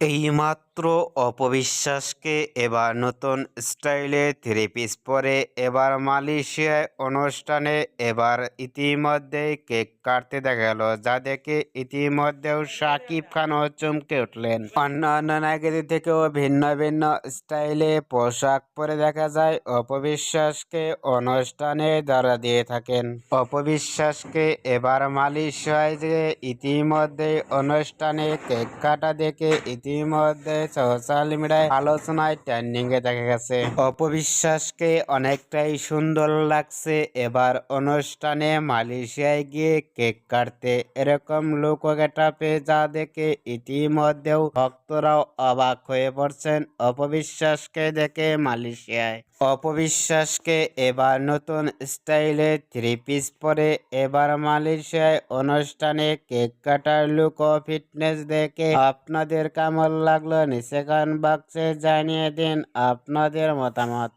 এইমাত্র অপবিশ্বাসকে এবার নতুন স্টাইলে থ্রি পিস পরে এবার মালয়েশিয়ায় অনুষ্ঠানে এবার ইতিমধ্যেই কেক কাটতে দেখা গেল, যা দেখে ইতিমধ্যেও শাকিব খানও চমকে উঠলেন। অন্যান্য নায়িকাদের থেকেও ভিন্ন ভিন্ন স্টাইলে পোশাক পরে দেখা যায় অপবিশ্বাসকে অনুষ্ঠানে ধরা দিয়ে থাকেন। অপবিশ্বাসকে এবার মালয়েশিয়ায় যে ইতিমধ্যেই অনুষ্ঠানে কেক কাটা দেখে ইতিমধ্যে সোশ্যাল মিডিয়ায় আলোচনায় ট্রেন্ডিং এ দেখা গেছে। অপবিশ্বাসকে অনেকটাই সুন্দর লাগছে এবার অনুষ্ঠানে মালয়েশিয়ায় গিয়ে কেক কাটতে, এরকম লুক গেটাপে যা দেখে ইতিমধ্যেও ভক্তরাও অবাক হয়ে পড়ছেন অপবিশ্বাসকে দেখে মালয়েশিয়ায়। অপবিশ্বাসকে এবার নতুন স্টাইলে থ্রি পিস পরে এবার মালয়েশিয়ায় অনুষ্ঠানে কেক কাটার লুক ও ফিটনেস দেখে আপনাদের কেমন লাগলো নিচে কমেন্ট বক্সে জানিয়ে দিন আপনাদের মতামত।